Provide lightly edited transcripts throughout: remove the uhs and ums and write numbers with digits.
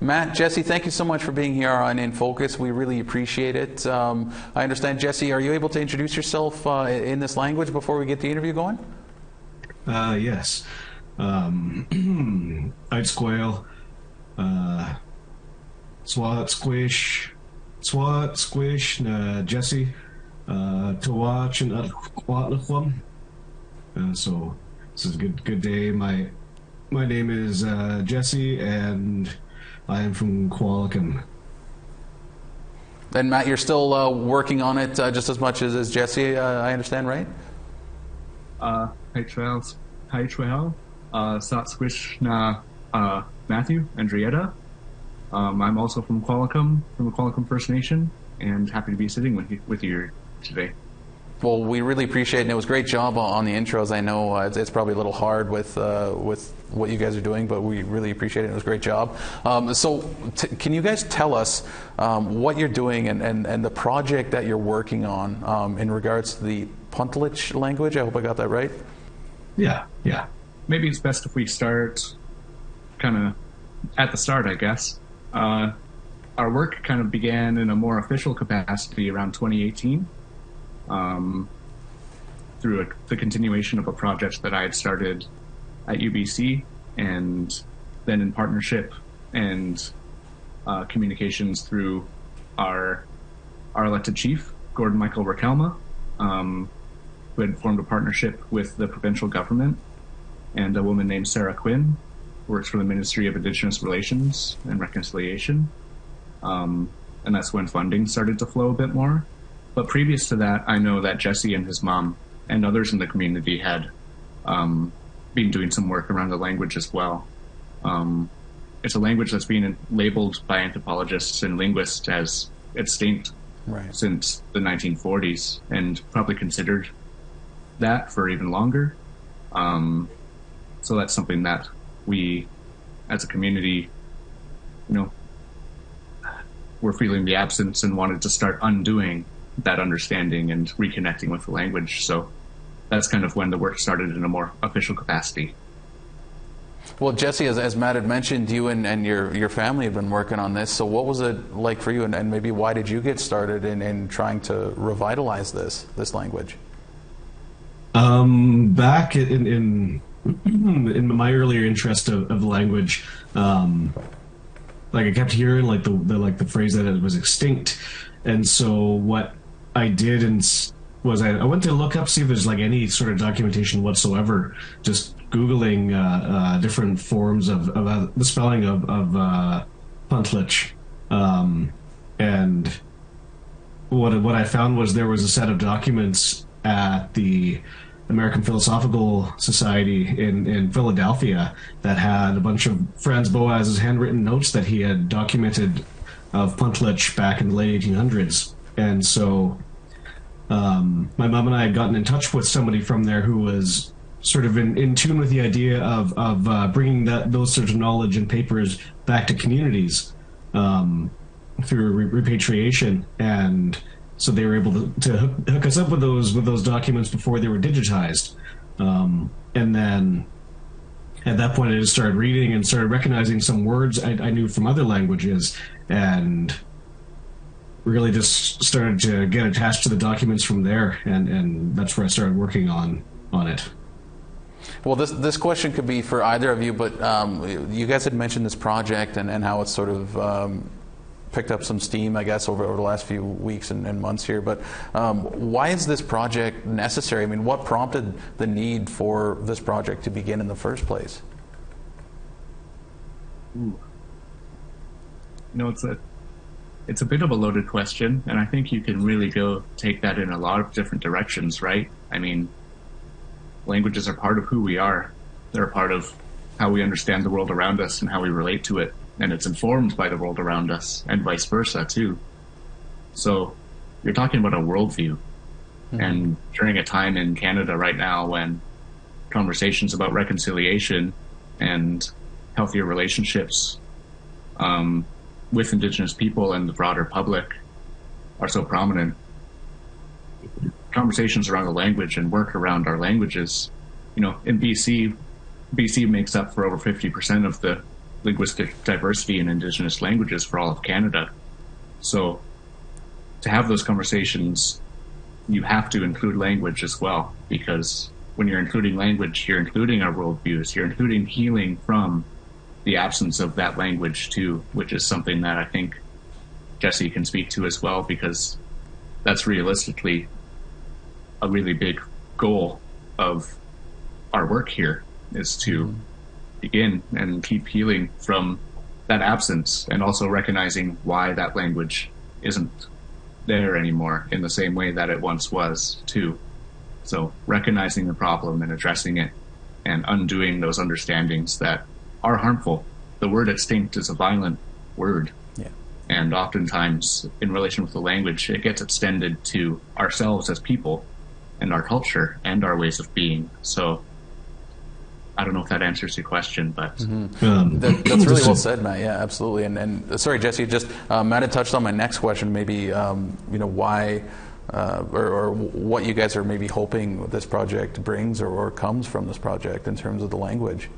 Matt, Jessie, thank you so much for being here on InFocus. We really appreciate it. I understand, Jessie, are you able to introduce yourself in this language before we get the interview going? Yes. I'd squeal. Swat squish, Jessie, to watch and Qualicum. So this is a good day. My name is Jessie, and I am from Qualicum. And Matt, you're still working on it just as much as Jessie, I understand, right? Hi Trail, Sat Squish na Matthew, Andreatta. I'm also from Qualicum, from the Qualicum First Nation, and happy to be sitting with you today. Well, we really appreciate it, and it was a great job on the intros. I know it's probably a little hard with what you guys are doing, but we really appreciate it. It was a great job. Can you guys tell us what you're doing and the project that you're working on in regards to the Pentl'ach language? I hope I got that right. Yeah. Maybe it's best if we start kind of at the start, I guess. Our work kind of began in a more official capacity around 2018 through the continuation of a project that I had started at UBC, and then in partnership and communications through our elected chief, Gordon Michael Recalma, who had formed a partnership with the provincial government, and a woman named Sarah Quinn, who works for the Ministry of Indigenous Relations and Reconciliation. And that's when funding started to flow a bit more. But previous to that, I know that Jessie and his mom and others in the community had been doing some work around the language as well. It's a language that's been labeled by anthropologists and linguists as extinct since the 1940s, and probably considered that for even longer. So that's something that we, as a community, we're feeling the absence and wanted to start undoing that understanding and reconnecting with the language. So that's kind of when the work started in a more official capacity. Well, Jessie, as Matt had mentioned, you and your family have been working on this. So what was it like for you, and maybe why did you get started in trying to revitalize this language? Back in my earlier interest of the language, I kept hearing the phrase that it was extinct, and so what I did was I went to look up, see if there's any sort of documentation whatsoever, just Googling different forms of the spelling of Pentl'ach, and what I found was there was a set of documents at the American Philosophical Society in Philadelphia that had a bunch of Franz Boas's handwritten notes that he had documented of Pentl'ach back in the late 1800s. And so my mom and I had gotten in touch with somebody from there who was sort of in tune with the idea of bringing those sorts of knowledge and papers back to communities through repatriation. And so they were able to hook us up with those documents before they were digitized. And then at that point I just started reading and started recognizing some words I knew from other languages, and really just started to get attached to the documents from there, and that's where I started working on it. Well, this question could be for either of you, but you guys had mentioned this project and how it's sort of picked up some steam, I guess, over the last few weeks and months here. But why is this project necessary? I mean, what prompted the need for this project to begin in the first place? Ooh. It's a bit of a loaded question, and I think you can really take that in a lot of different directions, right? I mean, languages are part of who we are. They're a part of how we understand the world around us and how we relate to it. And it's informed by the world around us, and vice versa, too. So you're talking about a worldview. Mm-hmm. And during a time in Canada right now when conversations about reconciliation and healthier relationships with Indigenous people and the broader public are so prominent, conversations around the language and work around our languages, in BC makes up for over 50% of the linguistic diversity in Indigenous languages for all of Canada. So to have those conversations, you have to include language as well, because when you're including language, you're including our worldviews, you're including healing from the absence of that language too, which is something that I think Jessie can speak to as well, because that's realistically a really big goal of our work here, is to begin and keep healing from that absence, and also recognizing why that language isn't there anymore in the same way that it once was too. So recognizing the problem and addressing it and undoing those understandings that are harmful. The word extinct is a violent word. Yeah. And oftentimes in relation with the language, it gets extended to ourselves as people and our culture and our ways of being. So I don't know if that answers your question, but that's really well said, Matt. Yeah, absolutely. And sorry, Jessie, just Matt had touched on my next question. Maybe why or what you guys are maybe hoping this project brings or comes from this project in terms of the language.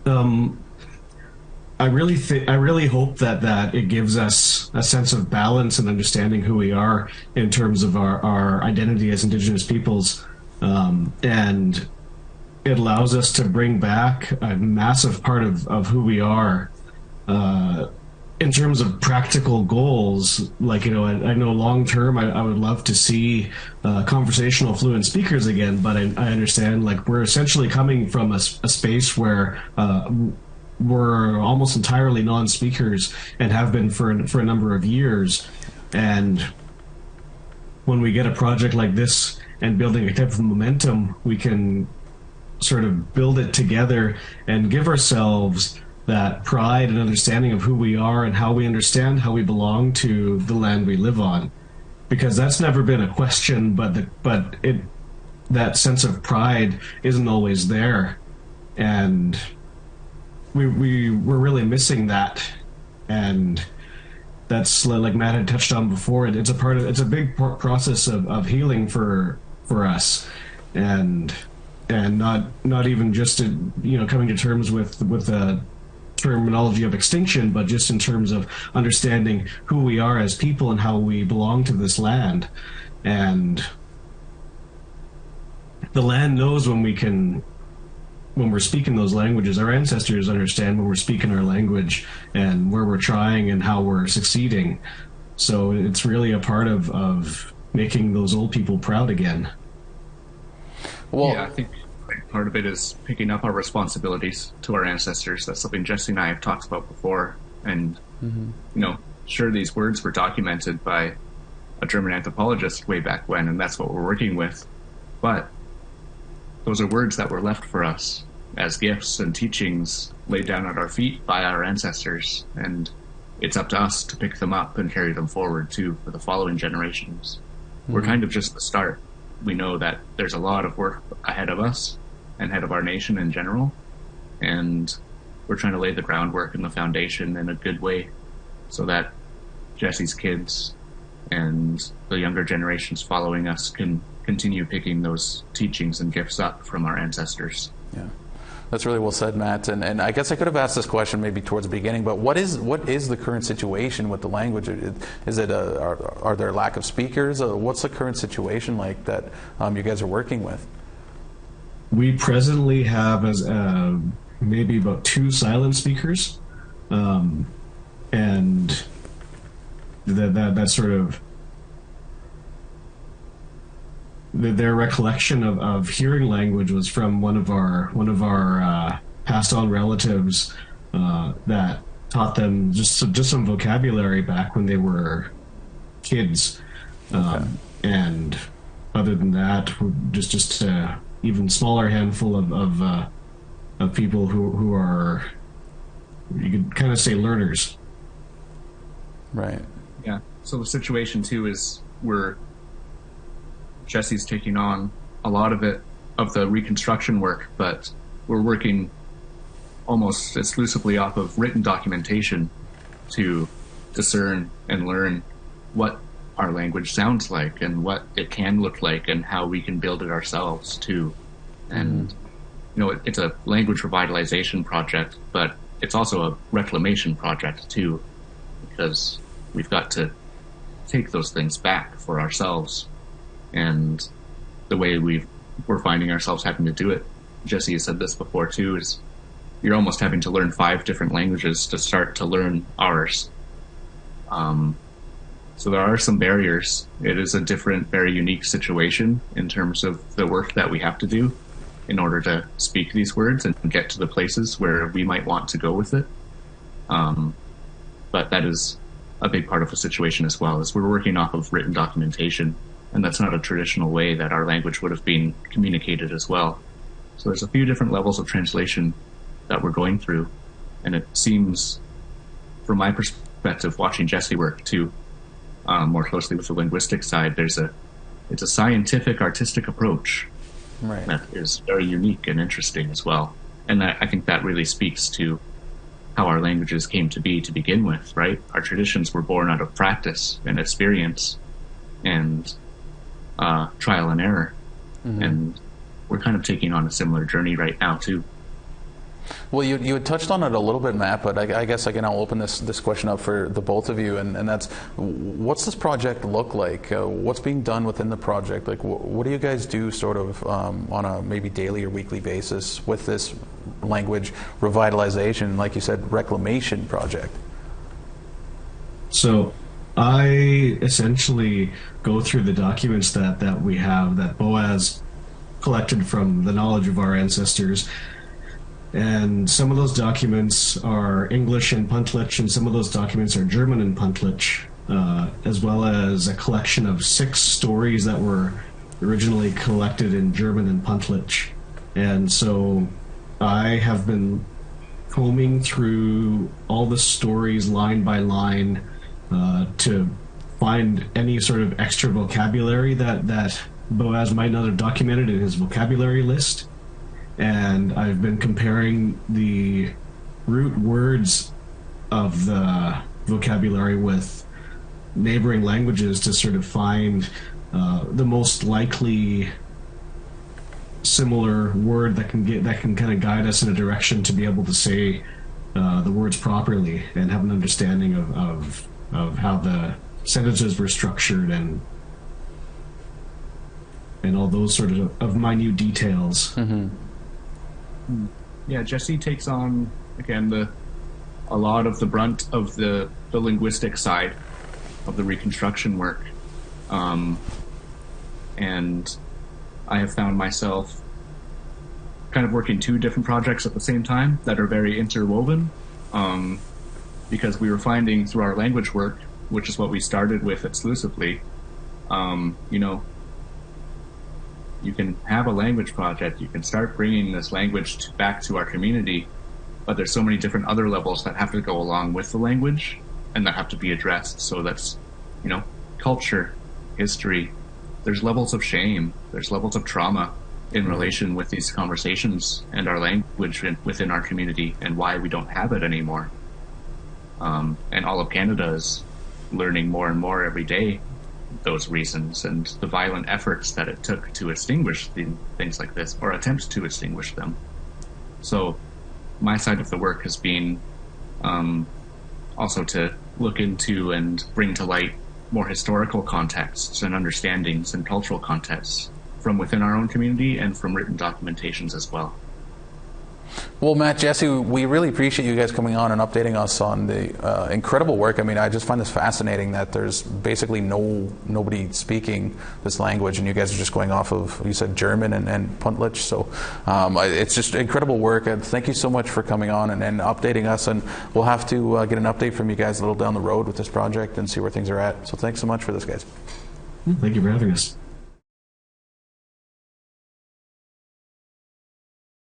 I really hope that it gives us a sense of balance and understanding who we are in terms of our identity as Indigenous peoples, and it allows us to bring back a massive part of who we are in terms of practical goals. Like, I know long term I would love to see conversational fluent speakers again, but I understand, like, we're essentially coming from a space where we're almost entirely non-speakers and have been for a number of years. And when we get a project like this and building a type of momentum, we can sort of build it together and give ourselves that pride and understanding of who we are and how we understand how we belong to the land we live on. Because that's never been a question, but that sense of pride isn't always there. And we're really missing that. And that's, like Matt had touched on before, it's a big process of healing for us, and not even just coming to terms with the terminology of extinction, but just in terms of understanding who we are as people and how we belong to this land. And the land knows when we're speaking those languages. Our ancestors understand when we're speaking our language and where we're trying and how we're succeeding. So it's really a part of making those old people proud again. Well, yeah, I think part of it is picking up our responsibilities to our ancestors. That's something Jessie and I have talked about before. And, sure, these words were documented by a German anthropologist way back when, and that's what we're working with. But those are words that were left for us as gifts and teachings laid down at our feet by our ancestors. And it's up to us to pick them up and carry them forward, too, for the following generations. We're kind of just the start. We know that there's a lot of work ahead of us and ahead of our nation in general, and we're trying to lay the groundwork and the foundation in a good way so that Jessie's kids and the younger generations following us can continue picking those teachings and gifts up from our ancestors. Yeah. That's really well said, Matt. And I guess I could have asked this question maybe towards the beginning, but what is the current situation with the language? Is it are there lack of speakers? What's the current situation like that you guys are working with? We presently have maybe about 2 silent speakers, and that sort of their recollection of hearing language was from one of our passed on relatives that taught them just some vocabulary back when they were kids. Okay. And other than that, just even smaller handful of people who are, you could kind of say, learners. Right. Yeah. So the situation too is Jessie's taking on a lot of the reconstruction work, but we're working almost exclusively off of written documentation to discern and learn what our language sounds like and what it can look like and how we can build it ourselves too. And, it's a language revitalization project, but it's also a reclamation project too, because we've got to take those things back for ourselves. And the way we're finding ourselves having to do it, Jessie has said this before too, is you're almost having to learn 5 different languages to start to learn ours. So there are some barriers. It is a different, very unique situation in terms of the work that we have to do in order to speak these words and get to the places where we might want to go with it. But that is a big part of the situation as well, is we're working off of written documentation, and that's not a traditional way that our language would have been communicated as well. So there's a few different levels of translation that we're going through, and it seems, from my perspective, watching Jessie work too, more closely with the linguistic side, it's a scientific, artistic approach that is very unique and interesting as well. And I think that really speaks to how our languages came to be to begin with, right? Our traditions were born out of practice and experience and trial and error. Mm-hmm. And we're kind of taking on a similar journey right now too. Well, you had touched on it a little bit, Matt, but I guess I can now open this question up for the both of you, and that's, what's this project look like? What's being done within the project? Like, what do you guys do sort of on a maybe daily or weekly basis with this language revitalization, like you said, reclamation project? So I essentially go through the documents that we have, that Boaz collected from the knowledge of our ancestors. And some of those documents are English in Pentl'ach, and some of those documents are German in Pentl'ach, as well as a collection of 6 stories that were originally collected in German in Pentl'ach. And so I have been combing through all the stories line by line to find any sort of extra vocabulary that Boaz might not have documented in his vocabulary list. And I've been comparing the root words of the vocabulary with neighboring languages to sort of find the most likely similar word that can kind of guide us in a direction to be able to say the words properly and have an understanding of how the sentences were structured and all those sort of minute details. Mm-hmm. Yeah, Jessie takes on, again, a lot of the brunt of the linguistic side of the reconstruction work. And I have found myself kind of working 2 different projects at the same time that are very interwoven, because we were finding through our language work, which is what we started with exclusively, you can have a language project, you can start bringing this language back to our community, but there's so many different other levels that have to go along with the language and that have to be addressed. So that's, culture, history, there's levels of shame, there's levels of trauma in relation with these conversations and our language within our community and why we don't have it anymore. And all of Canada is learning more and more every day those reasons and the violent efforts that it took to extinguish things like this, or attempt to extinguish them. So my side of the work has been also to look into and bring to light more historical contexts and understandings and cultural contexts from within our own community and from written documentations as well. Well, Matt, Jessie, we really appreciate you guys coming on and updating us on the incredible work. I mean, I just find this fascinating that there's basically nobody speaking this language, and you guys are just going off of, you said, German and Pentl'ach. So it's just incredible work. And thank you so much for coming on and updating us. And we'll have to get an update from you guys a little down the road with this project and see where things are at. So thanks so much for this, guys. Thank you for having us.